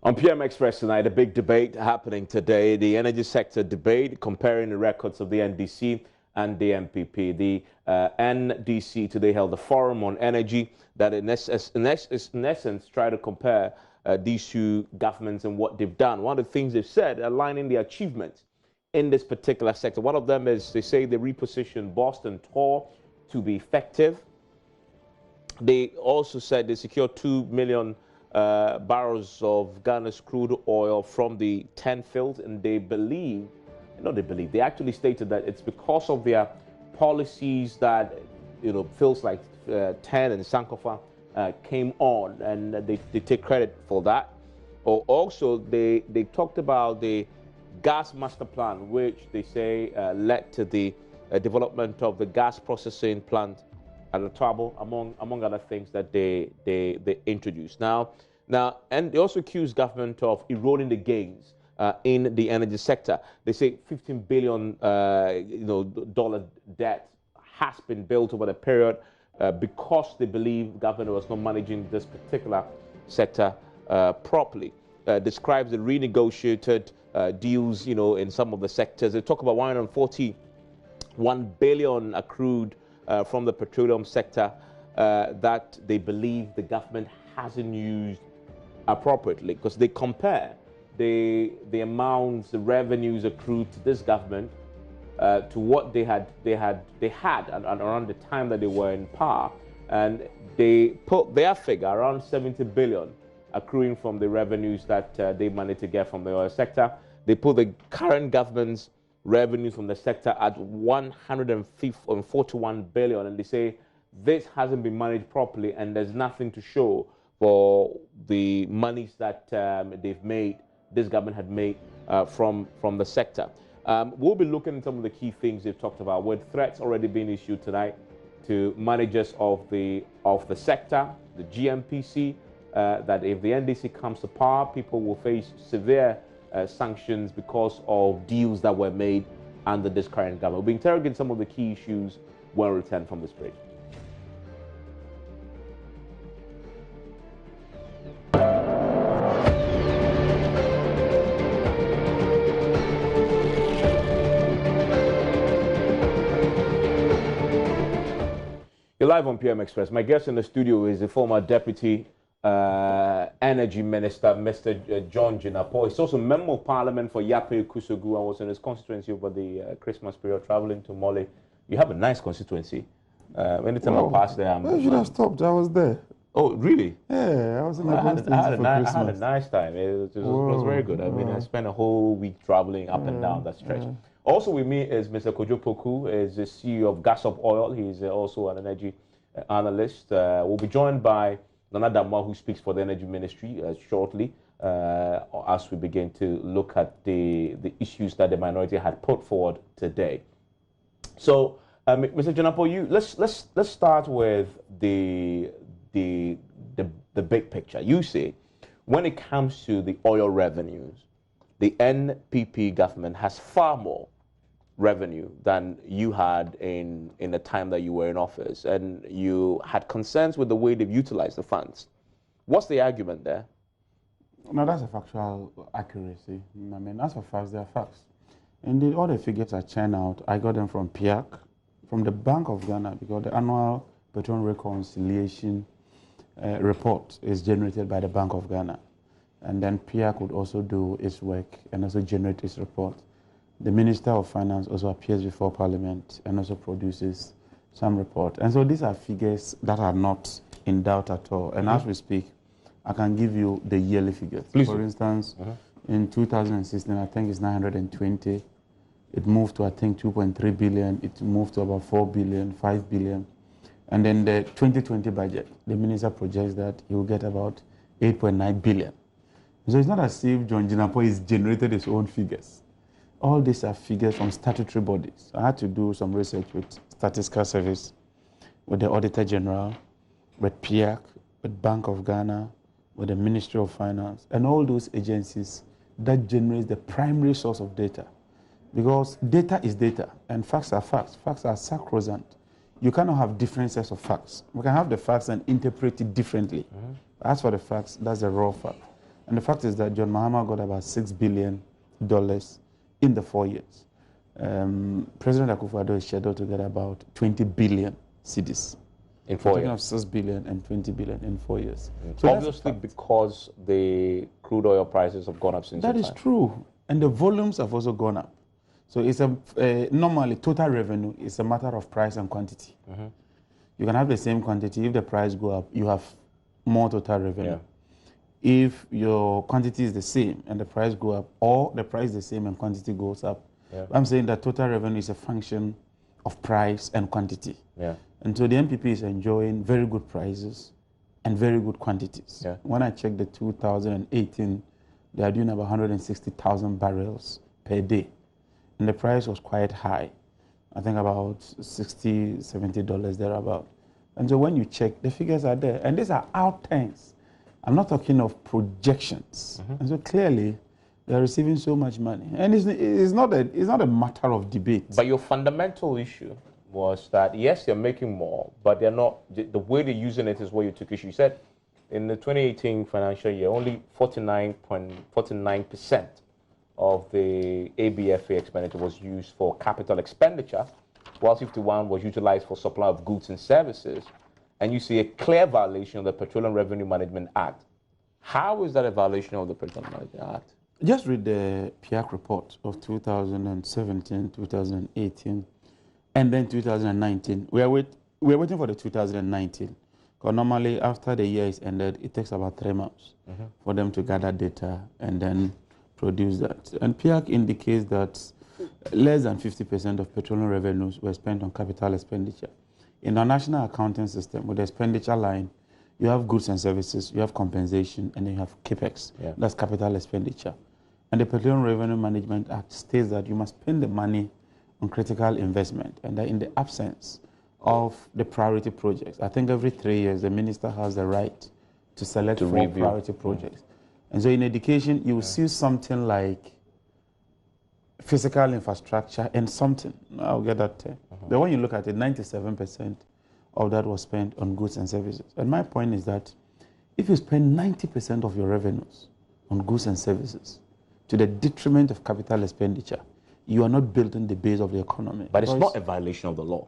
On PM Express tonight, a big debate happening today, the energy sector debate, comparing the records of the NDC and the MPP. The NDC today held a forum on energy that in essence try to compare these two governments and what they've done. One of the things they've said, aligning the achievements in this particular sector. One of them is they say they repositioned Boston Tor to be effective. They also said they secured 2 million barrels of Ghana's crude oil from the 10 fields, and they actually stated that it's because of their policies that, fields like 10 and Sankofa came on, and they take credit for that. Or also, they talked about the gas master plan, which they say led to the development of the gas processing plant at the trouble, among other things that they introduced. Now, and they also accuse government of eroding the gains in the energy sector. They say $15 billion dollar debt has been built over the period because they believe government was not managing this particular sector properly. Describes the renegotiated deals, in some of the sectors. They talk about 141 billion accrued from the petroleum sector that they believe the government hasn't used appropriately, because they compare the amounts, the revenues accrued to this government to what they had around the time that they were in power, and they put their figure around 70 billion accruing from the revenues that they managed to get from the oil sector. They put the current government's revenues from the sector at 141 billion, and they say this hasn't been managed properly, and there's nothing to show for the monies that this government had made from the sector. We'll be looking at some of the key things they've talked about, with threats already being issued tonight to managers of the sector, the GMPC, that if the NDC comes to power, people will face severe sanctions because of deals that were made under this current government. We'll be interrogating some of the key issues when we return from this break. You're live on PM Express. My guest in the studio is the former Deputy Energy Minister, Mr. John Jinapor. He's also Member of Parliament for Yape Kusugu. I was in his constituency over the Christmas period, traveling to Mali. You have a nice constituency. Anytime I pass there, you should have stopped. I was there. Oh, really? Yeah, I was in the constituency for Christmas. I had a nice time. It was very good. I mean, I spent a whole week traveling up and down that stretch. Also with me is Mr. Kojo Poku, is the CEO of Gas Up Oil. He's also an energy analyst. We'll be joined by Nana Damma, who speaks for the Energy Ministry shortly, as we begin to look at the issues that the minority had put forward today. So, Mr. Janapo, let's start with the big picture. You say, when it comes to the oil revenues, the NPP government has far more revenue than you had in the time that you were in office, and you had concerns with the way they've utilized the funds. What's the argument there? No, that's a factual accuracy. I mean, as for facts, they are facts. Indeed, all the figures I churn out, I got them from PIAC, from the Bank of Ghana, because the annual Petroleum Reconciliation report is generated by the Bank of Ghana. And then PIAC would also do its work and also generate its report. The Minister of Finance also appears before Parliament and also produces some report. And so these are figures that are not in doubt at all. And as we speak, I can give you the yearly figures. Please. For instance, in 2016, I think it's 920. It moved to, I think, 2.3 billion. It moved to about 4 billion, 5 billion. And then the 2020 budget, the minister projects that he will get about 8.9 billion. So it's not as if John Jinapor has generated his own figures. All these are figures from statutory bodies. I had to do some research with Statistical Service, with the Auditor General, with PIAC, with Bank of Ghana, with the Ministry of Finance, and all those agencies that generate the primary source of data. Because data is data, and facts are facts. Facts are sacrosanct. You cannot have different sets of facts. We can have the facts and interpret it differently. As for the facts, that's the raw fact. And the fact is that John Mahama got about $6 billion in the 4 years. President Akufo-Addo is scheduled to get about 20 billion cedis. In 4 years. Talking of 6 billion and 20 billion in 4 years. So obviously because the crude oil prices have gone up since that is time. true. And the volumes have also gone up. So it's normally total revenue is a matter of price and quantity. You can have the same quantity. If the price go up, you have more total revenue. If your quantity is the same and the price go up, or the price is the same and quantity goes up, I'm saying that total revenue is a function of price and quantity. And so the MPP is enjoying very good prices and very good quantities. When I checked the 2018, they are doing about 160,000 barrels per day. And the price was quite high. I think about $60, $70 thereabout. And so when you check, the figures are there. And these are outturns. I'm not talking of projections. And so clearly, they're receiving so much money. And it's not a matter of debate. But your fundamental issue was that, yes, they're making more, but they're not, the way they're using it is what you took issue. You said in the 2018 financial year, only 49% of the ABFA expenditure was used for capital expenditure, while 51% was utilized for supply of goods and services. And you see a clear violation of the Petroleum Revenue Management Act. How is that a violation of the Petroleum Management Act? Just read the PIAC report of 2017, 2018, and then 2019. We're waiting for the 2019. Because normally after the year is ended, it takes about 3 months for them to gather data and then produce that. And PIAC indicates that less than 50% of petroleum revenues were spent on capital expenditure. In our national accounting system, with the expenditure line, you have goods and services, you have compensation, and then you have CAPEX. That's capital expenditure. And the Petroleum Revenue Management Act states that you must spend the money on critical investment, and that in the absence of the priority projects, I think every 3 years the minister has the right to select 4 priority projects. And so in education, you will see something like physical infrastructure and something. I'll get that. But when you look at it, 97% of that was spent on goods and services. And my point is that if you spend 90% of your revenues on goods and services to the detriment of capital expenditure, you are not building the base of the economy. But it's not a violation of the law.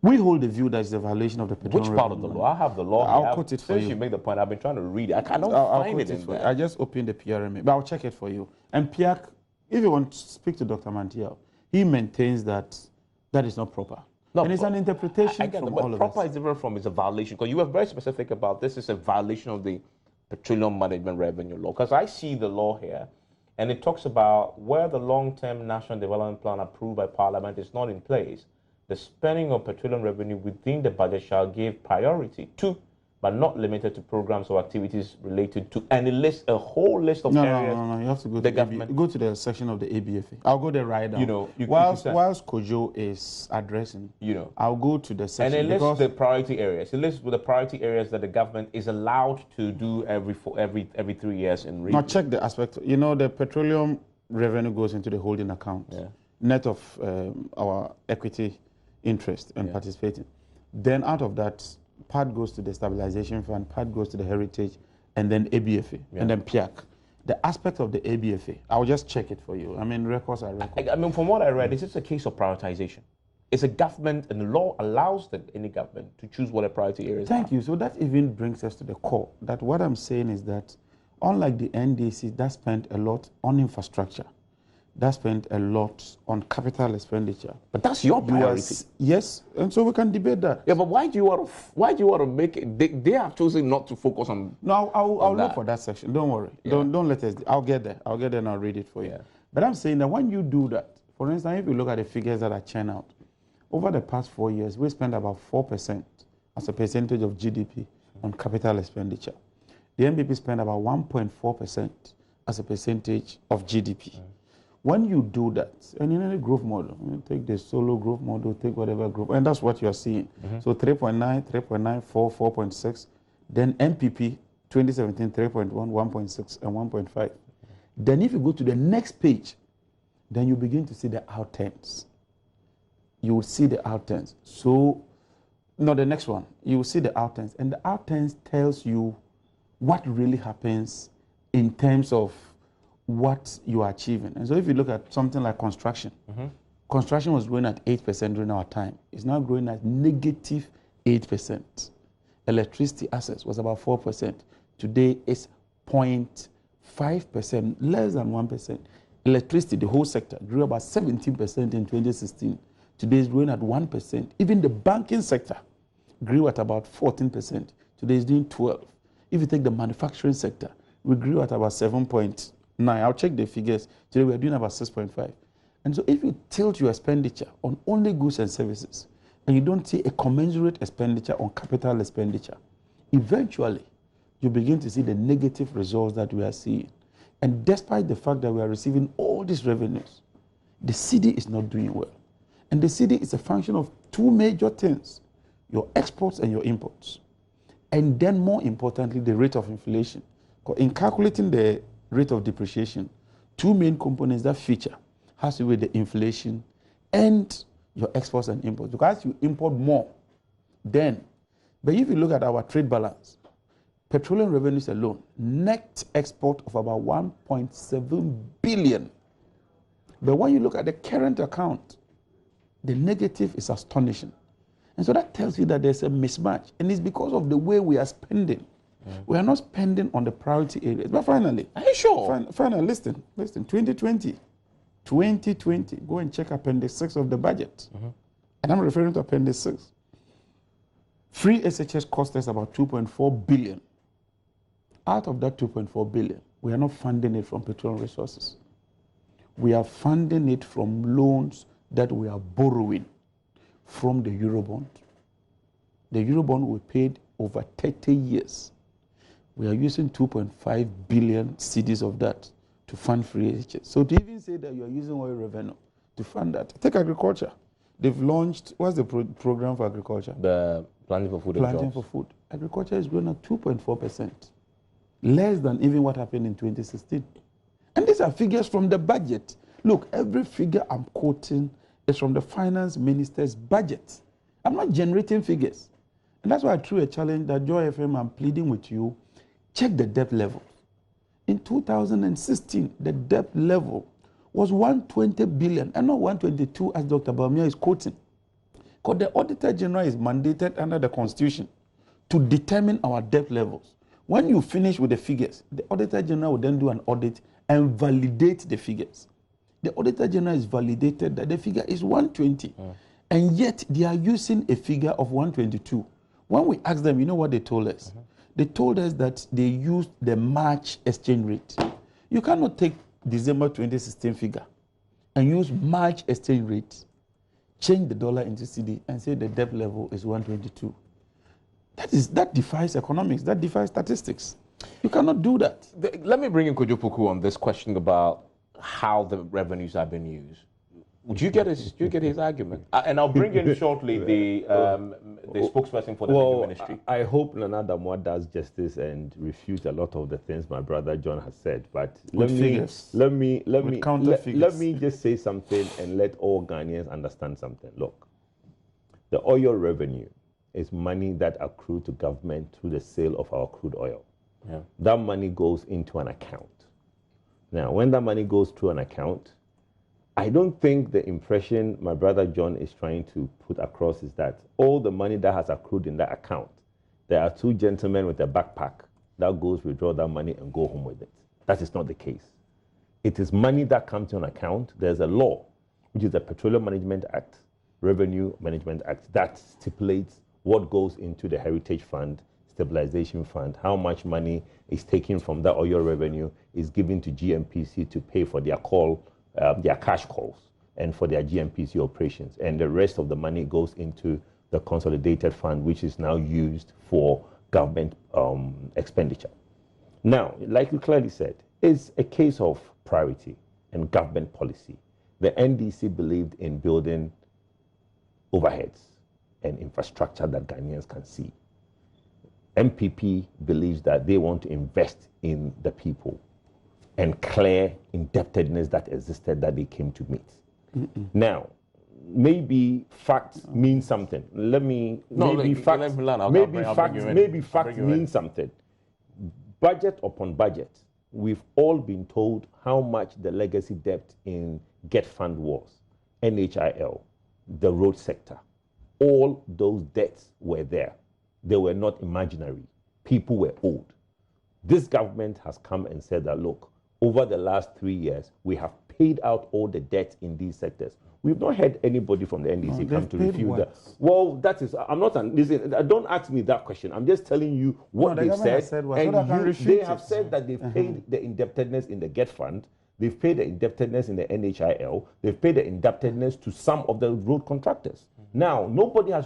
We hold the view that it's a violation of the Petroleum Which part of the law? I have the law. I'll quote it for you. Since you make the point, I've been trying to read it. I cannot find it in there. I just opened the PRMA, but I'll check it for you. And PIAC, if you want to speak to Dr. Mantiel, he maintains that that is not proper. No, and it's an interpretation from all of us. Proper is different from it's a violation. Because you were very specific about this is a violation of the Petroleum Management Revenue Law. Because I see the law here, and it talks about where the long-term national development plan approved by Parliament is not in place, the spending of petroleum revenue within the budget shall give priority to, but not limited to, programs or activities related to, and it lists a whole list of areas. No. You have to go to the government. Go to the section of the ABFA. I'll go there right now. Whilst Kojo is addressing, I'll go to the section. And it lists the priority areas. It lists with the priority areas that the government is allowed to do every 3 years in review. Now check the aspect. The petroleum revenue goes into the holding account, net of our equity interest and participating. Then out of that, part goes to the stabilization fund, part goes to the heritage, and then ABFA, and then PIAC. The aspect of the ABFA, I'll just check it for you. I mean, records are records. I mean, from what I read, this is a case of prioritization. It's a government, and the law allows any government to choose what a priority area is. Thank you. So that even brings us to the core. That what I'm saying is that, unlike the NDC, that spent a lot on infrastructure, that spent a lot on capital expenditure. But that's your priority. Yes, and so we can debate that. Yeah, but why do you want to make it? They have chosen not to focus on. No, I'll look for that section. Don't worry. Don't let us. I'll get there. I'll get there and I'll read it for you. But I'm saying that when you do that, for instance, if you look at the figures that are churned out, over the past 4 years, we spent about 4% as a percentage of GDP on capital expenditure. The MPP spent about 1.4% as a percentage of GDP. When you do that, and in any growth model, take the solo growth model, take whatever growth, and that's what you're seeing. So 3.9, 3.9, 4, 4.6, then MPP, 2017, 3.1, 1.6, and 1.5. Then if you go to the next page, then you begin to see the outturns. You will see the outturns. So, no, the next one, you will see the outturns. And the outturns tells you what really happens in terms of what you are achieving. And so if you look at something like construction, construction was growing at 8% during our time. It's now growing at negative 8%. Electricity assets was about 4%. Today it's 0.5%, less than 1%. Electricity, the whole sector, grew about 17% in 2016. Today it's growing at 1%. Even the banking sector grew at about 14%. Today it's doing 12%. If you take the manufacturing sector, we grew at about 7.9%. I'll check the figures. Today we are doing about 6.5%. And so if you tilt your expenditure on only goods and services, and you don't see a commensurate expenditure on capital expenditure, eventually you begin to see the negative results that we are seeing. And despite the fact that we are receiving all these revenues, the city is not doing well. And the city is a function of two major things: your exports and your imports. And then more importantly, the rate of inflation. In calculating the rate of depreciation, two main components that feature has to do with the inflation and your exports and imports. Because you import more, then, but if you look at our trade balance, petroleum revenues alone, net export of about 1.7 billion. But when you look at the current account, the negative is astonishing. And so that tells you that there's a mismatch. And it's because of the way we are spending. We are not spending on the priority areas. But finally, are you sure? Finally, listen, 2020, go and check Appendix 6 of the budget. And I'm referring to Appendix 6. Free SHS cost us about 2.4 billion. Out of that 2.4 billion, we are not funding it from petroleum resources. We are funding it from loans that we are borrowing from the Eurobond. The Eurobond we paid over 30 years. We are using 2.5 billion cedis of that to fund free SHS. So to even say that you are using oil revenue to fund that, take agriculture. They've launched, what's the program for agriculture? The Planting for Food. Planting for Food. Agriculture is growing at 2.4%, less than even what happened in 2016. And these are figures from the budget. Look, every figure I'm quoting is from the finance minister's budget. I'm not generating figures. And that's why I threw a challenge that Joy FM, I'm pleading with you, check the debt level. In 2016, the debt level was 120 billion and not 122 as Dr. Bamia is quoting. Because the Auditor General is mandated under the Constitution to determine our debt levels. When you finish with the figures, the Auditor General will then do an audit and validate the figures. The Auditor General is validated that the figure is 120. And yet they are using a figure of 122. When we asked them, you know what they told us? They told us that they used the March exchange rate. You cannot take December 2016 figure and use March exchange rate, change the dollar into CD and say the debt level is 122. That defies economics, that defies statistics. You cannot do that. Let me bring in Kojopuku on this question about how the revenues have been used. Would you get his argument? And I'll bring in shortly the spokesperson for the ministry. I hope Nana Damwa does justice and refutes a lot of the things my brother John has said. But let me just say something and let all Ghanaians understand something. Look, the oil revenue is money that accrued to government through the sale of our crude oil. Yeah. That money goes into an account. Now, when that money goes through an account, I don't think the impression my brother John is trying to put across is that all the money that has accrued in that account, there are two gentlemen with a backpack that goes withdraw that money and go home with it. That is not the case. It is money that comes to an account. There's a law, which is the Petroleum Management Act, Revenue Management Act, that stipulates what goes into the Heritage Fund, Stabilization Fund, how much money is taken from that oil revenue is given to GMPC to pay for their their cash calls and for their GMPC operations. And the rest of the money goes into the consolidated fund, which is now used for government expenditure. Now, like you clearly said, it's a case of priority and government policy. The NDC believed in building overheads and infrastructure that Ghanaians can see. MPP believes that they want to invest in the people and clear indebtedness that existed that they came to meet. Now, maybe facts mean something. Maybe facts mean something. Budget upon budget, we've all been told how much the legacy debt in Get Fund was, NHIL, the road sector. All those debts were there. They were not imaginary. People were owed. This government has come and said that, look, over the last 3 years, we have paid out all the debt in these sectors. We've not had anybody from the NDC come to refute that. Well, that is, I'm not, listen, don't ask me that question. I'm just telling you what they've said. And they have said that they've paid the indebtedness in the Get Fund. They've paid the indebtedness in the NHIL. They've paid the indebtedness to some of the road contractors. Now, nobody has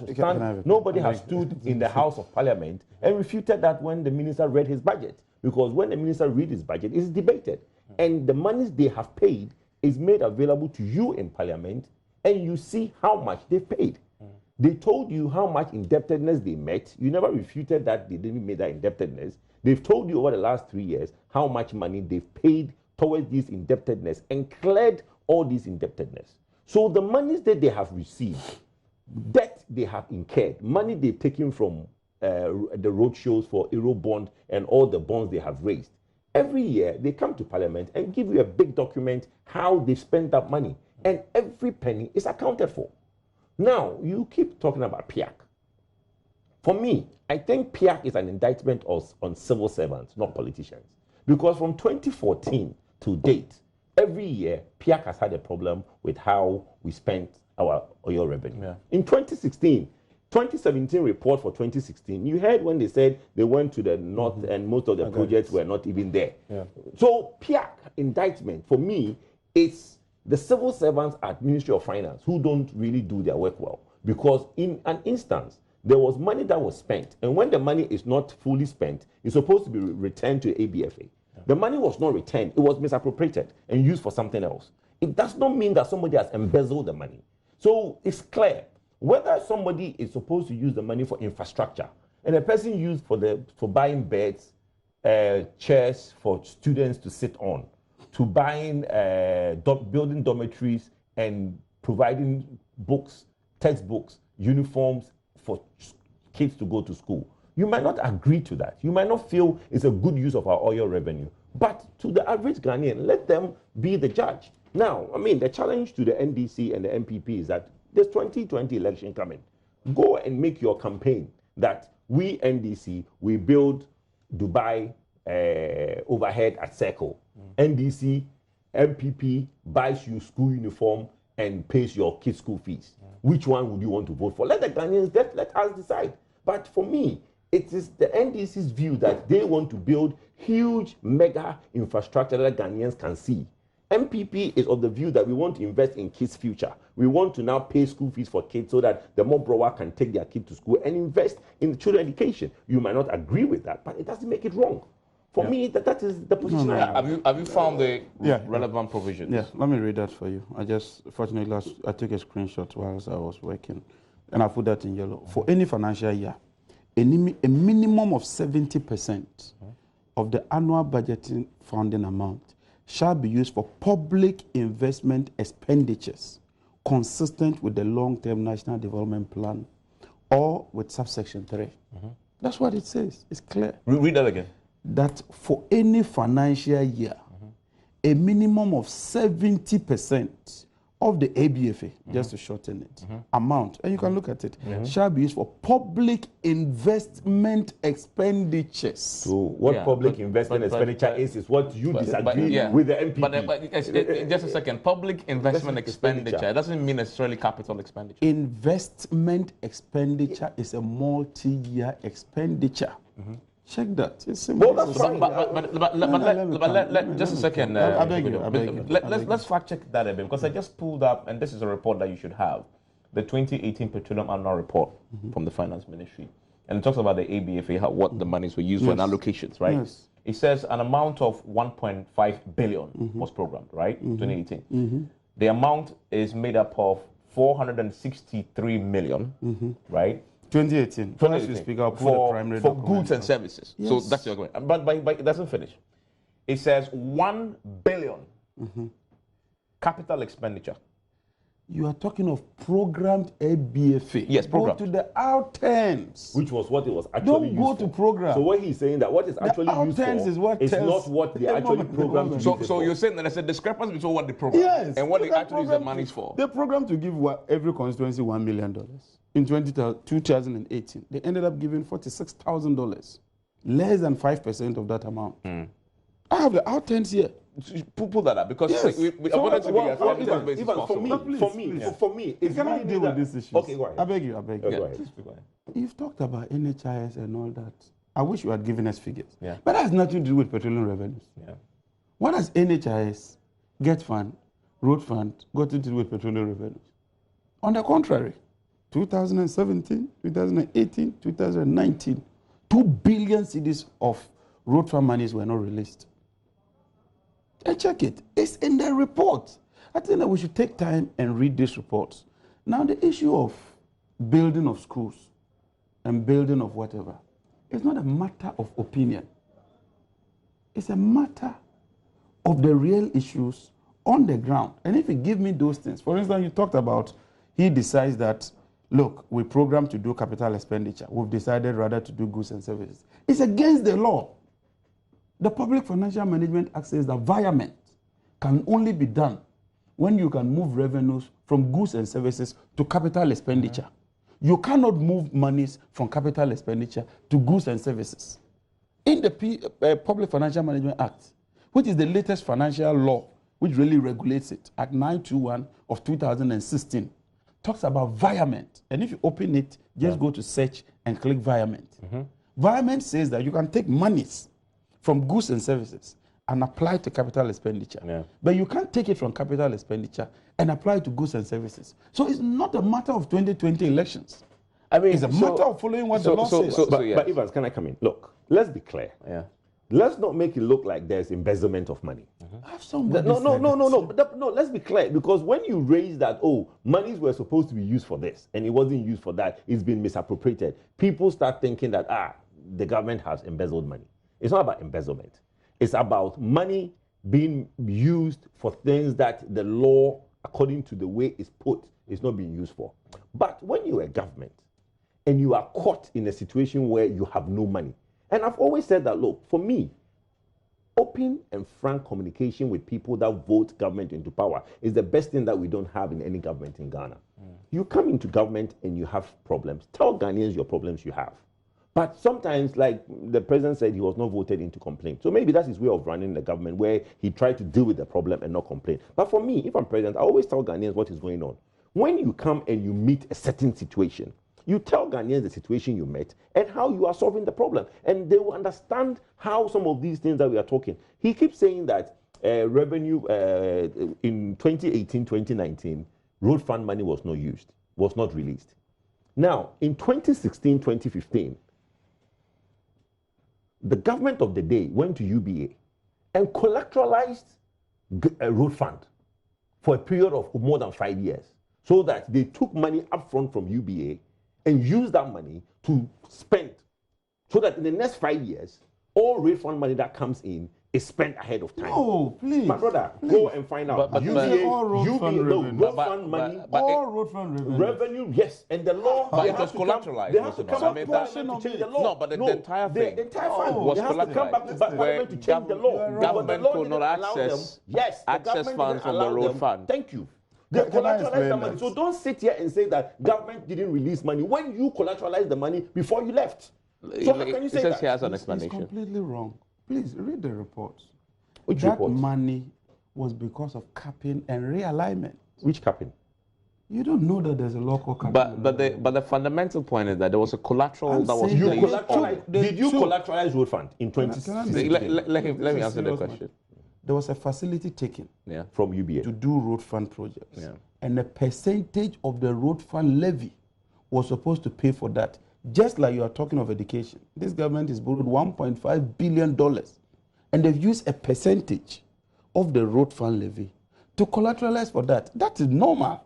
stood in the House of Parliament and refuted that when the minister read his budget. Because when the minister reads his budget, it's debated. And the monies they have paid is made available to you in Parliament, and you see how much they've paid. They told you how much indebtedness they met. You never refuted that they didn't make that indebtedness. They've told you over the last 3 years how much money they've paid towards this indebtedness and cleared all this indebtedness. So the monies that they have received, debt they have incurred, money they've taken from the road shows for Eurobond and all the bonds they have raised. Every year they come to Parliament and give you a big document how they spent that money, and every penny is accounted for. Now you keep talking about PIAC. For me, I think PIAC is an indictment on civil servants, not politicians, because from 2014 to date, every year PIAC has had a problem with how we spent our oil revenue. Yeah. In 2017 report for 2016, you heard when they said they went to the north and most of the projects were not even there. Yeah. So PIAC indictment, for me, it's the civil servants at Ministry of Finance who don't really do their work well. Because in an instance, there was money that was spent, and when the money is not fully spent, it's supposed to be returned to ABFA. Yeah. The money was not returned, it was misappropriated and used for something else. It does not mean that somebody has embezzled the money. So it's clear. Whether somebody is supposed to use the money for infrastructure and a person used for buying beds, chairs for students to sit on, to buying, building dormitories and providing books, textbooks, uniforms for kids to go to school. You might not agree to that. You might not feel it's a good use of our oil revenue. But to the average Ghanaian, let them be the judge. Now, I mean, the challenge to the NDC and the MPP is that there's 2020 election coming. Go and make your campaign that we NDC, we build Dubai overhead at Circle. NDC, MPP buys you school uniform and pays your kids' school fees. Which one would you want to vote for? Let the Ghanaians, let us decide. But for me, it is the NDC's view that they want to build huge mega infrastructure that Ghanaians can see. MPP is of the view that we want to invest in kids' future. We want to now pay school fees for kids so that the more brower can take their kid to school and invest in the children's education. You might not agree with that, but it doesn't make it wrong. For me, that is the position. Have you found the relevant provisions? Yeah, let me read that for you. Fortunately, I took a screenshot whilst I was working, and I put that in yellow. For any financial year, a minimum of 70% of the annual budgeting funding amount shall be used for public investment expenditures consistent with the long-term national development plan or with subsection 3. That's what it says. It's clear. Read that again. That for any financial year, a minimum of 70% of the ABFA, just to shorten it, amount, and you can look at it, shall be used for public investment expenditures. So what public investment expenditure is what you disagree with the MPP. But just a second, public investment expenditure doesn't mean necessarily capital expenditure. Investment expenditure is a multi-year expenditure. Check that. It's simple. Well, that's fine. But just a second. I beg you. Let's fact check that a bit, because I just pulled up, and this is a report that you should have, the 2018 Petroleum Annual Report from the Finance Ministry, and it talks about the ABFA, what the monies were used for and allocations, right? Yes. It says an amount of 1.5 billion was programmed, right? 2018. The amount is made up of 463 million, right? 2018. For goods and services. Yes. So that's your argument. But it doesn't finish. It says 1 billion capital expenditure You are talking of programmed ABFA. Yes, programmed. Go to the outcomes. Which was what it was actually used for. Don't go to program. So what he's saying that what is actually used for is what not what they actually programmed to So you're saying that there's a discrepancy between what they program and what they actually use the money for? They programmed to give every constituency $1 million. In 2018, they ended up giving $46,000. Less than 5% of that amount. I have the outcomes here. Pull that up because for me, it's can I deal with this issue? Okay, go ahead. I beg you. Go ahead. You've talked about NHIS and all that. I wish you had given us figures. Yeah. But that has nothing to do with petroleum revenues. Yeah. What does NHIS, Get Fund, Road Fund got to do with petroleum revenues? On the contrary, 2017, 2018, 2019, 2 billion cedis of road fund monies were not released. And check it. It's in the report. I think that we should take time and read these reports. Now, the issue of building of schools and building of whatever, it's not a matter of opinion. It's a matter of the real issues on the ground. And if you give me those things, for instance, you talked about he decides that, look, we program to do capital expenditure. We've decided rather to do goods and services. It's against the law. The Public Financial Management Act says that virement can only be done when you can move revenues from goods and services to capital expenditure. You cannot move monies from capital expenditure to goods and services. In the Public Financial Management Act, which is the latest financial law, which really regulates it, Act 921 of 2016, talks about virement. And if you open it, just go to search and click virement. Virement says that you can take monies from goods and services and apply to capital expenditure. But you can't take it from capital expenditure and apply to goods and services. So it's not a matter of 2020 elections. I mean, it's a matter of following what the law says. But Evans, can I come in? Look, let's be clear. Let's not make it look like there's embezzlement of money. No, let's be clear. Because when you raise that, monies were supposed to be used for this and it wasn't used for that, it's been misappropriated, people start thinking that, the government has embezzled money. It's not about embezzlement. It's about money being used for things that the law, according to the way it's put, is not being used for. But when you're a government and you are caught in a situation where you have no money, and I've always said that, look, for me, open and frank communication with people that vote government into power is the best thing that we don't have in any government in Ghana. You come into government and you have problems. Tell Ghanaians your problems you have. But sometimes, like the president said, he was not voted in to complain. So maybe that's his way of running the government, where he tried to deal with the problem and not complain. But for me, if I'm president, I always tell Ghanaians what is going on. When you come and you meet a certain situation, you tell Ghanaians the situation you met and how you are solving the problem. And they will understand how some of these things that we are talking. He keeps saying that revenue in 2018, 2019, road fund money was not used, was not released. Now, in 2016, 2015, the government of the day went to UBA and collateralized a road fund for a period of more than 5 years, so that they took money upfront from UBA and used that money to spend, so that in the next 5 years, all road fund money that comes in is spent ahead of time. Oh, please. My brother, go and find out. But all road fund revenue. Yes. And the law, but it was collateralized. They have to come back to parliament to change the law. No, but the entire thing. The entire fund was they have to come back to parliament to change the law. Government could not access funds from the road fund. Thank you. They collateralized the money. So don't sit here and say that government didn't release money when you collateralized the money before you left. So how can you say that? He has an explanation. It's completely wrong. Please read the reports. Which that reports? Money was because of capping and realignment. Which capping? You don't know that there's a law called capping. But the fundamental point is that there was a collateral that was placed. Did you collateralize road fund in 2016? Let me answer the question. There was a facility taken from UBA to do road fund projects. And a percentage of the road fund levy was supposed to pay for that. Just like you are talking of education. This government has borrowed $1.5 billion. And they've used a percentage of the road fund levy to collateralize for that. That is normal.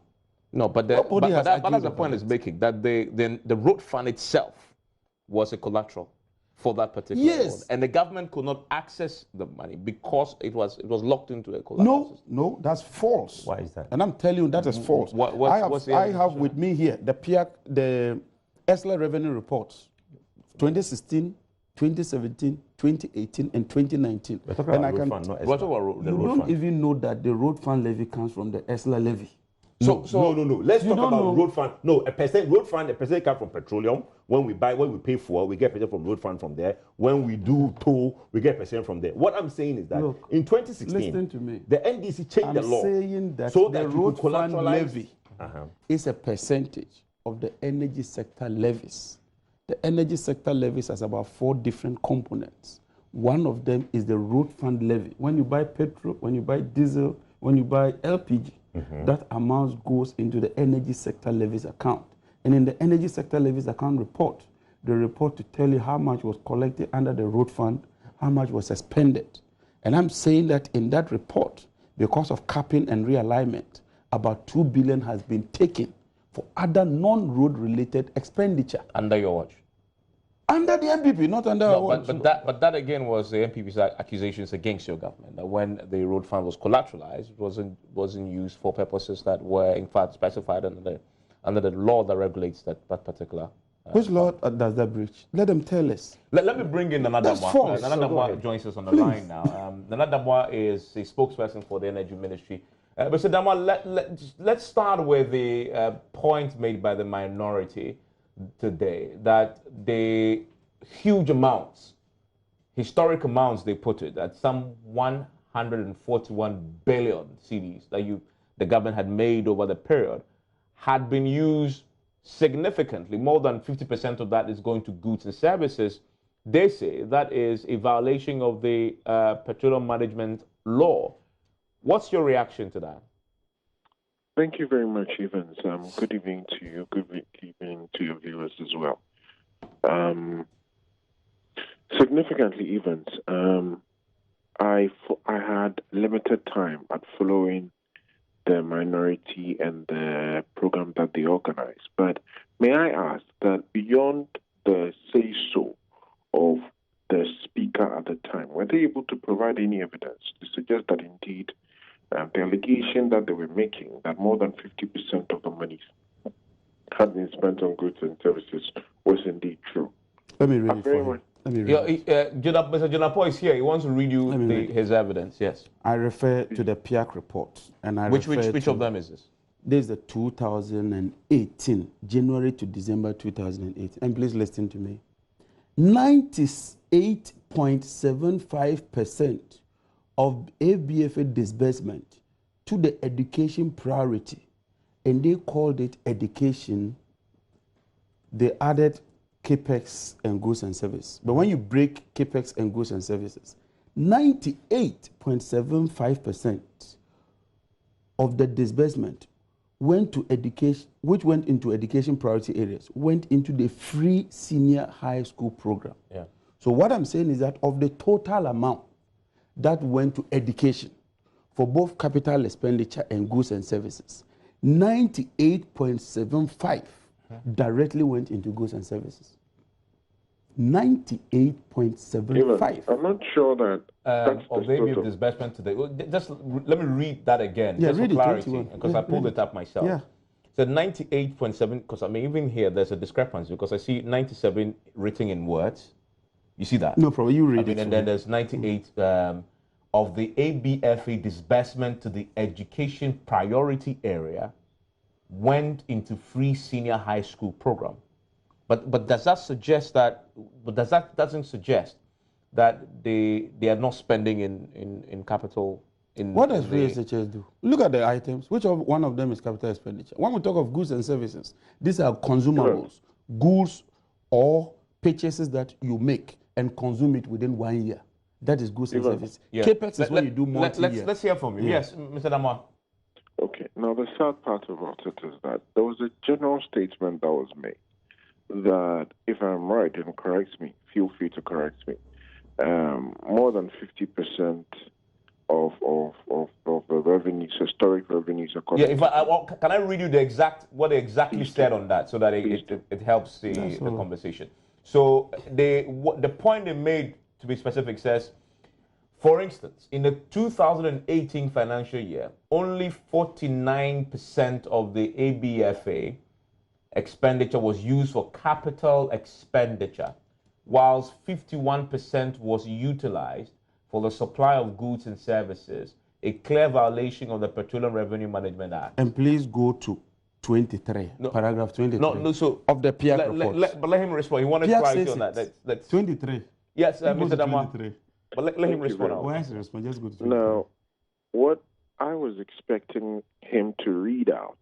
No, but that's the point it's making, that the road fund itself was a collateral for that particular loan, and the government could not access the money because it was locked into a collateral system. No, that's false. Why is that? And I'm telling you that is false. I have with me here the ESLA revenue reports, 2016, 2017, 2018, and 2019. We're talking about road fund, not ESLA. You don't even know that the road fund levy comes from the ESLA levy. No. Let's talk about road fund. No, a percent comes from petroleum. When we pay for, we get percent from road fund from there. When we do toll, we get percent from there. What I'm saying is that in 2016, listen to me. The NDC changed the law. I'm saying that so the that road fund levy Uh-huh. is a percentage of the energy sector levies. The energy sector levies has about 4 different components. One of them is the road fund levy. When you buy petrol, when you buy diesel, when you buy LPG, that amount goes into the energy sector levies account. And in the energy sector levies account report, the report to tell you how much was collected under the road fund, how much was expended. And I'm saying that in that report, because of capping and realignment, about 2 billion has been taken for other non-road related expenditure. Under your watch? Under the MPP, not under our watch. But that again was the MPP's accusations against your government, that when the road fund was collateralized, it wasn't used for purposes that were in fact specified under the law that regulates that particular. Which law does that breach? Let them tell us. Let me bring in Nana Damwa. Nana Damwa joins us on the line now. Nana Damwa is a spokesperson for the Energy Ministry. Mr. Damwa, let's start with the point made by the minority today, that the huge amounts, historic amounts they put it at some 141 billion cedis that the government had made over the period had been used significantly. More than 50% of that is going to goods and services. They say that is a violation of the petroleum management law. What's your reaction to that? Thank you very much, Evans. Good evening to you. Good evening to your viewers as well. Significantly, Evans, I had limited time at following the minority and the program that they organized. But may I ask that beyond the say-so of the speaker at the time, were they able to provide any evidence to suggest that indeed the allegation that they were making, that more than 50% of the money had been spent on goods and services, was indeed true? Let me read it for you. Mr. Jonapo is here. He wants to read you his evidence. Yes. I refer to the PIAC report. And which of them is this? This is the 2018, January to December 2018. And please listen to me. 98.75% of ABFA disbursement to the education priority, and they called it education. They added capex and goods and services. But when you break capex and goods and services, 98.75% of the disbursement went to education, which went into education priority areas, went into the free senior high school program. Yeah. So what I'm saying is that of the total amount that went to education for both capital expenditure and goods and services, 98.75 directly went into goods and services. 98.75. I'm not sure that of maybe disbursement today. Just let me read that again, just for clarity, because I pulled it up myself. Yeah. So 98.7, because I mean even here there's a discrepancy because I see 97 written in words. You see that? No problem. You read it. And then there's 98 of the ABFA disbursement to the education priority area went into free senior high school program. But does that suggest that? But doesn't suggest that they are not spending in capital? What does VSHS do? Look at the items. Which one of them is capital expenditure? When we talk of goods and services, these are consumables, goods or purchases that you make and consume it within 1 year. That is goods and services. Yeah. Capex is when you do multi-year. Let's hear from you. Yeah. Yes, Mr. Damwa. Okay. Now the sad part about it is that there was a general statement that was made that, if I'm right, and correct me, feel free to correct me, more than 50% of the revenues, historic revenues, are yeah. Can I read you what they exactly said on that, so that it helps the conversation. So the point they made, to be specific, says, for instance, in the 2018 financial year, only 49% of the ABFA expenditure was used for capital expenditure, whilst 51% was utilized for the supply of goods and services, a clear violation of the Petroleum Revenue Management Act. And please go to 23, paragraph 23 so of the PIAC report. But let him respond. He wanted clarity on that. That's 23. Yes, Mr. Dama. But let him respond. Why has he respond? Just go to 23. Now, what I was expecting him to read out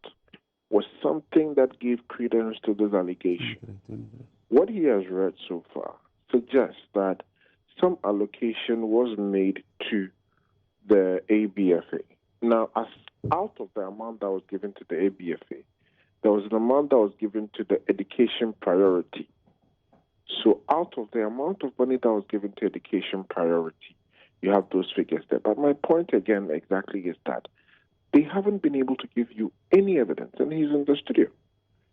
was something that gave credence to this allegation. 23. What he has read so far suggests that some allocation was made to the ABFA. Now, as out of the amount that was given to the ABFA, there was an amount that was given to the education priority. So out of the amount of money that was given to education priority, you have those figures there. But my point again exactly is that they haven't been able to give you any evidence, and he's in the studio.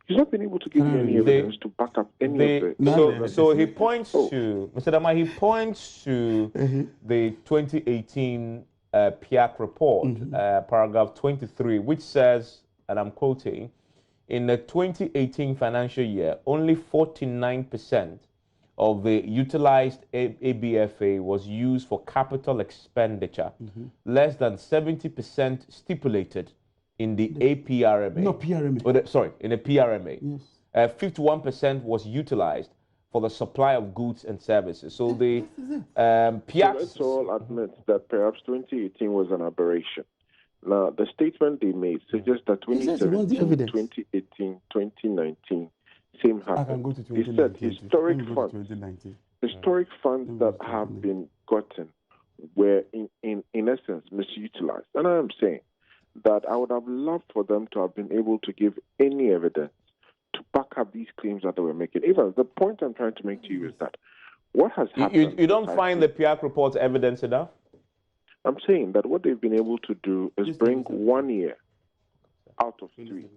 He's not been able to give you any evidence to back up any of the... So he points to, Mr. Dama, he points to the 2018 PIAC report, paragraph 23, which says, and I'm quoting, in the 2018 financial year, only 49% of the utilized ABFA was used for capital expenditure, less than 70% stipulated in the APRMA. No, PRMA. In the PRMA. Yes. 51% was utilized for the supply of goods and services. So the PIAC... So let's all admit that perhaps 2018 was an aberration. Now, the statement they made suggests that 2017, 2018, 2019, same happened. I can go to 2019. They said historic funds that have been gotten were, in essence, misutilized. And I am saying that I would have loved for them to have been able to give any evidence to back up these claims that they were making. Even the point I'm trying to make to you is that what has happened... You don't find the PIAC report's evidence enough? I'm saying that what they've been able to do is bring 1 year out of 3.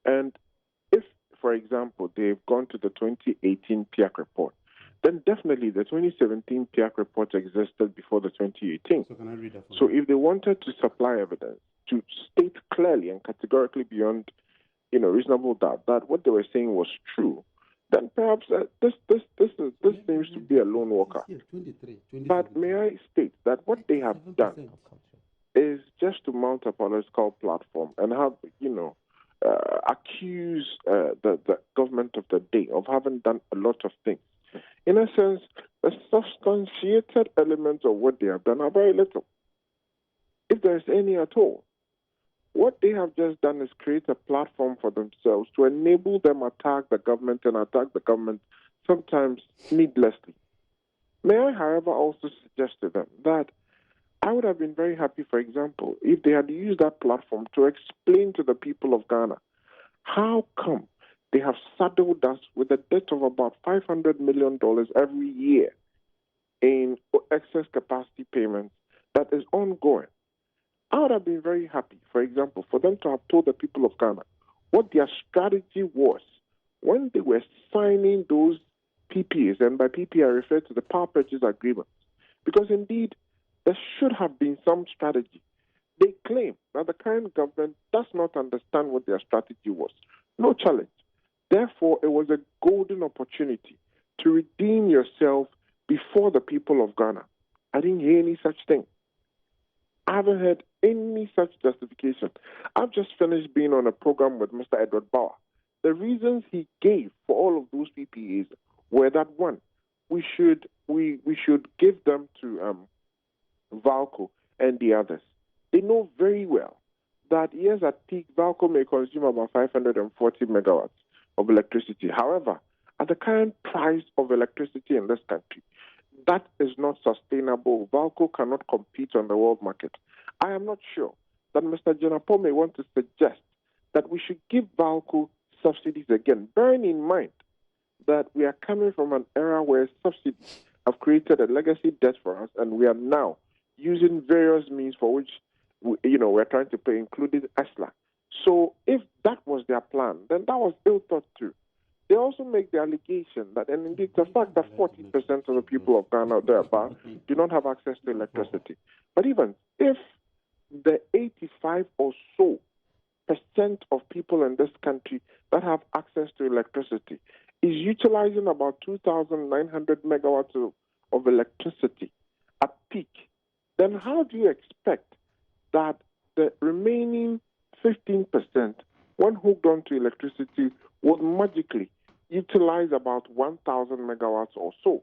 And if, for example, they've gone to the 2018 PIAC report, then definitely the 2017 PIAC report existed before the 2018. So if they wanted to supply evidence to state clearly and categorically beyond, reasonable doubt that what they were saying was true, then perhaps this seems to be a lone walker. But may I state that what they have done is just to mount a political platform and have, accuse the government of the day of having done a lot of things. In a sense, the substantiated elements of what they have done are very little, if there is any at all. What they have just done is create a platform for themselves to enable them attack the government and attack the government sometimes needlessly. May I, however, also suggest to them that I would have been very happy, for example, if they had used that platform to explain to the people of Ghana how come they have saddled us with a debt of about $500 million every year in excess capacity payments that is ongoing. I would have been very happy, for example, for them to have told the people of Ghana what their strategy was when they were signing those PPAs, and by PPA I refer to the power purchase agreements, because indeed there should have been some strategy. They claim that the current government does not understand what their strategy was. No challenge. Therefore, it was a golden opportunity to redeem yourself before the people of Ghana. I didn't hear any such thing. I haven't heard any such justification. I've just finished being on a program with Mr. Edward Bauer. The reasons he gave for all of those PPAs were that, one, we should give them to Valco and the others. They know very well that, yes, at peak, Valco may consume about 540 megawatts of electricity. However, at the current price of electricity in this country, that is not sustainable. Valco cannot compete on the world market. I am not sure that Mr. Jenapo may want to suggest that we should give Valco subsidies again, bearing in mind that we are coming from an era where subsidies have created a legacy debt for us, and we are now using various means for which we're trying to pay, including ESLA. So if that was their plan, then that was ill thought through. they also make the allegation that, and indeed the fact that 40% of the people of Ghana thereby do not have access to electricity. But even if the 85 or so percent of people in this country that have access to electricity is utilizing about 2,900 megawatts of electricity at peak, then how do you expect that the remaining 15%, when hooked onto electricity, would magically utilize about 1,000 megawatts or so?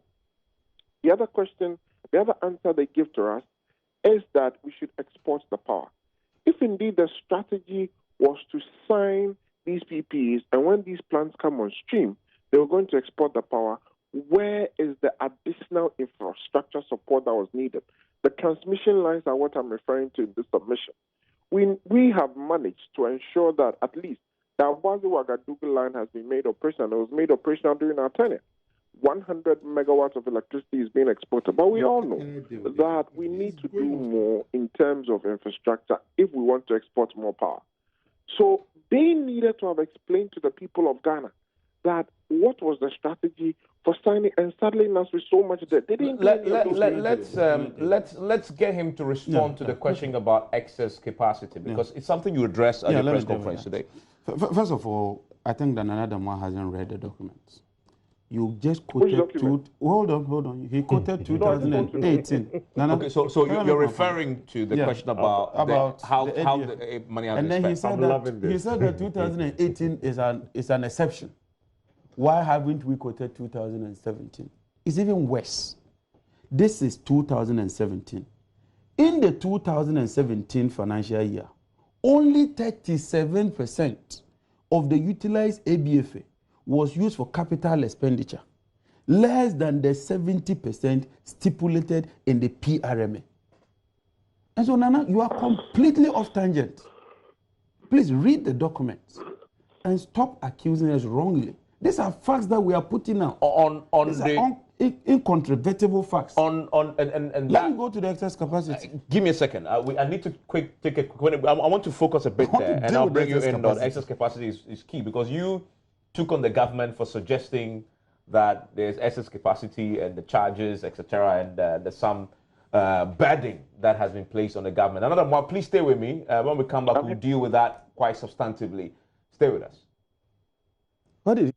The other question, the other answer they give to us is that we should export the power. If indeed the strategy was to sign these PPAs, and when these plants come on stream, they were going to export the power, where is the additional infrastructure support that was needed? The transmission lines are what I'm referring to in this submission. We have managed to ensure that at least the Awazi-Ouagadougou line has been made operational. It was made operational during our tenure. 100 megawatts of electricity is being exported. But we all know that we need to do more in terms of infrastructure if we want to export more power. So they needed to have explained to the people of Ghana that what was the strategy for signing and saddling us with so much debt. They didn't let's get him to respond to the question about excess capacity, because it's something you addressed at your press conference today. First of all, I think that Nana Moore hasn't read the documents. You just quoted hold on. He quoted 2018. Okay, so you're referring to the question about how the money has been spent. And then he said that 2018 is an exception. Why haven't we quoted 2017? It's even worse. This is 2017. In the 2017 financial year, only 37% of the utilized ABFA was used for capital expenditure, less than the 70% stipulated in the PRMA. And so, Nana, you are completely off tangent. Please read the documents and stop accusing us wrongly. These are facts that we are putting out. Incontrovertible facts. And let me go to the excess capacity. Give me a second. I need to take a quick. I want to focus a bit there, and I'll bring you in on excess capacity is key, because you took on the government for suggesting that there's excess capacity and the charges, etc., and there's some burden that has been placed on the government. Another one, please stay with me. When we come back, we'll deal with that quite substantively. Stay with us. What is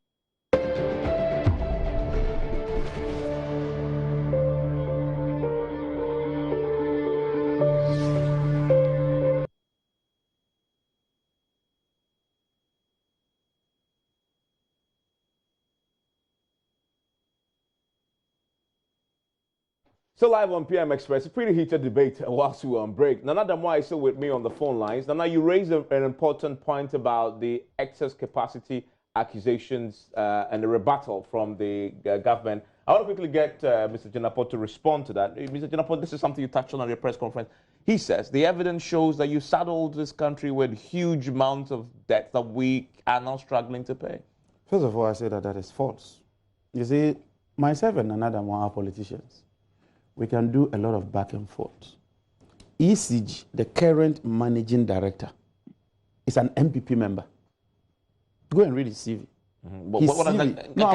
So live on PM Express, a pretty heated debate whilst we were on break. Nana Damwa is still with me on the phone lines. Nana, you raised an important point about the excess capacity accusations and the rebuttal from the government. I want to quickly get Mr. Jinapor to respond to that. Mr. Jinapor, this is something you touched on your press conference. He says the evidence shows that you saddled this country with huge amounts of debt that we are now struggling to pay. First of all, I say that is false. You see, myself and Nana Damwa are politicians. We can do a lot of back and forth. ECG, the current managing director, is an MPP member. Go and read his CV. I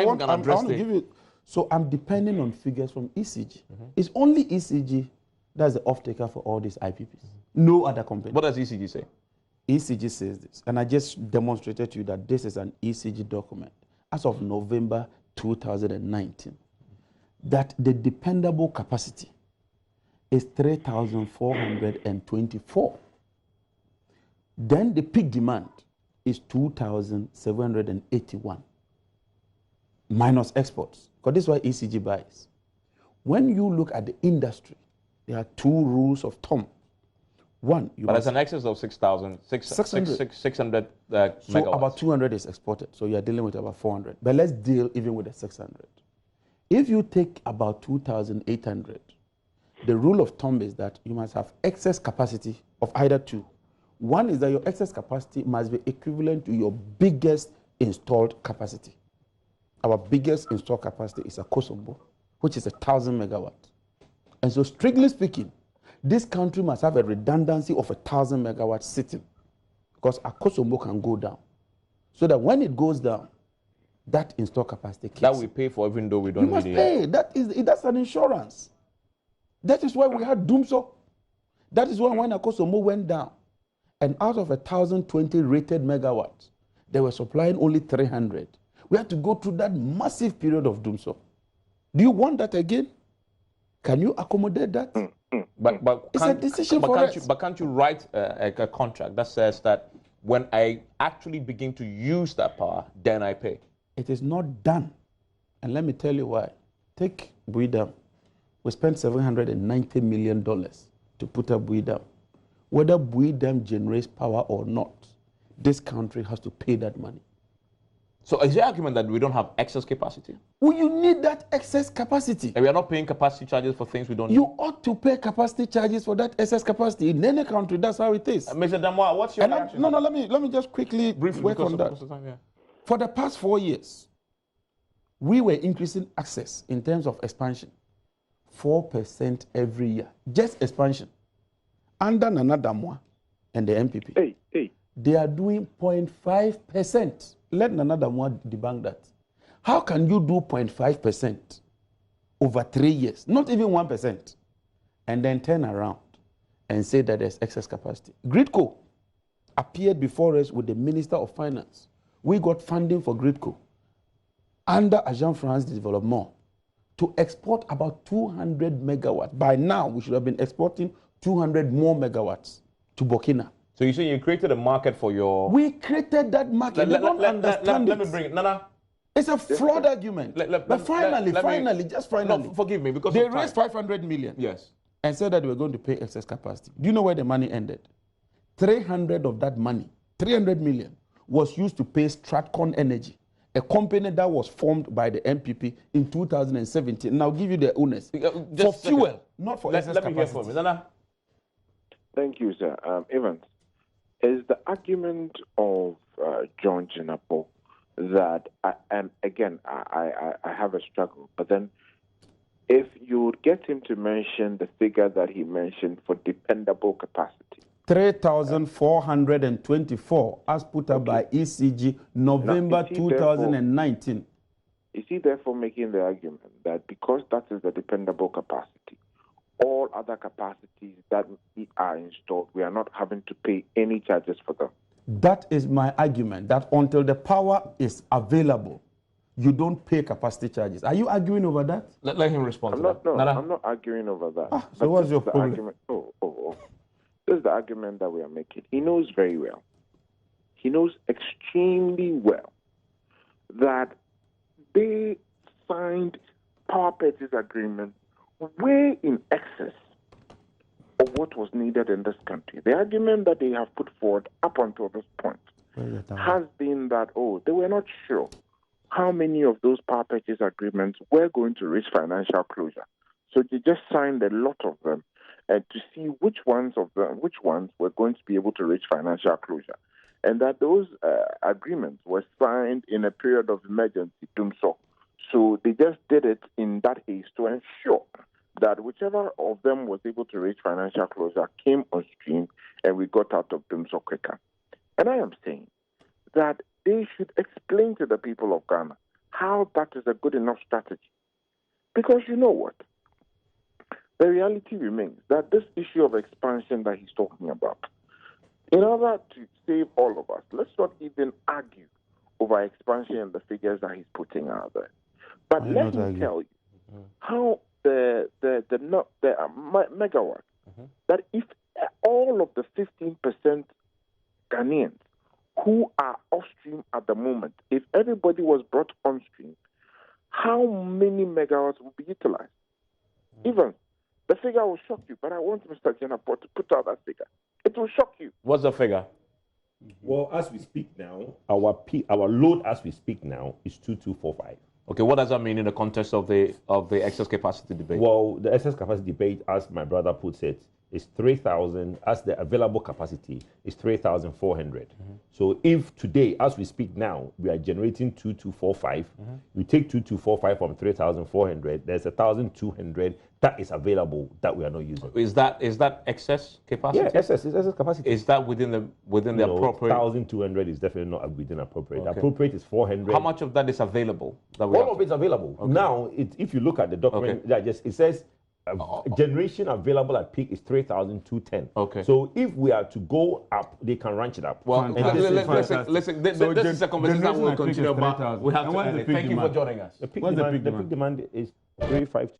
want to give you. So I'm depending on figures from ECG. It's only ECG that's the off-taker for all these IPPs. No other company. What does ECG say? ECG says this, and I just demonstrated to you that this is an ECG document as of November 2019. That the dependable capacity is 3,424. Then the peak demand is 2,781 minus exports, because this is why ECG buys. When you look at the industry, there are two rules of thumb. One, but there's an excess of 600 megawatts. So about 200 is exported, so you are dealing with about 400. But let's deal even with the 600. If you take about 2,800, the rule of thumb is that you must have excess capacity of either two. One is that your excess capacity must be equivalent to your biggest installed capacity. Our biggest installed capacity is Akosombo, which is 1,000 megawatts. And so strictly speaking, this country must have a redundancy of 1,000 megawatts sitting, because Akosombo can go down. So that when it goes down, that installed capacity kicks. That we pay for even though we don't You must need pay. That's an insurance. That is why we had Doomso. That is why when Akosomo went down, and out of 1,020 rated megawatts, they were supplying only 300. We had to go through that massive period of Doomso. Do you want that again? Can you accommodate that? But it's a decision for us. But can't you write a contract that says that when I actually begin to use that power, then I pay? It is not done. And let me tell you why. Take Bui Dam. We spent $790 million to put up Bui Dam. Whether Bui Dam generates power or not, this country has to pay that money. So is the argument that we don't have excess capacity? Well, you need that excess capacity. And we are not paying capacity charges for things we don't You need? ought to pay capacity charges for that excess capacity. In any country, that's how it is. Mr. Damwa, what's your reaction? No, let me just quickly briefly work on that. For the past 4 years, we were increasing access in terms of expansion 4% every year. Just expansion. Under Nana Damwa and the MPP, they are doing 0.5%. Let Nana Damwa debunk that. How can you do 0.5% over 3 years, not even 1%, and then turn around and say that there's excess capacity? Gridco appeared before us with the Minister of Finance. We got funding for Gridco under Agence France de Développement to export about 200 megawatts. By now, we should have been exporting 200 more megawatts to Burkina. So you say you created a market for your... We created that market. They don't understand it. Let me bring it. Nana. It's a flawed argument. But finally, forgive me, because they raised 500 million. Yes. And said that they were going to pay excess capacity. Do you know where the money ended? 300 of that money, 300 million, was used to pay Stratcon Energy, a company that was formed by the MPP in 2017. And I'll give you the owners. For fuel, not for excess capacity. Let me hear from you. Nana. Thank you, sir. Evans, is the argument of John Jinapo that, again, I have a struggle, but then if you would get him to mention the figure that he mentioned for dependable capacity. 3,424 as put up by ECG November 2019. Is he therefore making the argument that because that is the dependable capacity, all other capacities that are installed, we are not having to pay any charges for them? That is my argument, that until the power is available, you don't pay capacity charges. Are you arguing over that? Let him respond. I'm not arguing over that. So what's your problem? Argument. This is the argument that we are making. He knows very well. He knows extremely well that they signed power purchase agreements way in excess of what was needed in this country. The argument that they have put forward up until this point has been that, they were not sure how many of those power purchase agreements were going to reach financial closure. So they just signed a lot of them to see which ones were going to be able to reach financial closure. And that those agreements were signed in a period of emergency, Doomso. So they just did it in that haste to ensure that whichever of them was able to reach financial closure came on stream and we got out of Doomso quicker. And I am saying that they should explain to the people of Ghana how that is a good enough strategy. Because you know what? The reality remains that this issue of expansion that he's talking about, in order to save all of us, let's not even argue over expansion and the figures that he's putting out there. But let me tell you how the megawatt, that if all of the 15% Ghanaians who are off stream at the moment, if everybody was brought on stream, how many megawatts would be utilized? Even the figure will shock you, but I want Mr. Jenapo to put out that figure. It will shock you. What's the figure? Well, as we speak now, our load as we speak now is 2245. Okay, what does that mean in the context of the excess capacity debate? Well, the excess capacity debate, as my brother puts it, is 3,000, as the available capacity is 3,400. So if today, as we speak now, we are generating 2245, we take 2245 from 3,400, there's 1,200 that is available that we are not using. Is that excess capacity? Yeah, excess capacity. Is that within the appropriate? 1,200 is definitely not within appropriate. Okay. Appropriate is 400. How much of that is available? All of it's available. Okay. Now, if you look at the document, it says generation available at peak is 3,210. Okay. So if we are to go up, they can ranch it up. Well, listen. This is a conversation that we'll continue about. We have to end it. Thank you for joining us. The peak demand is 352.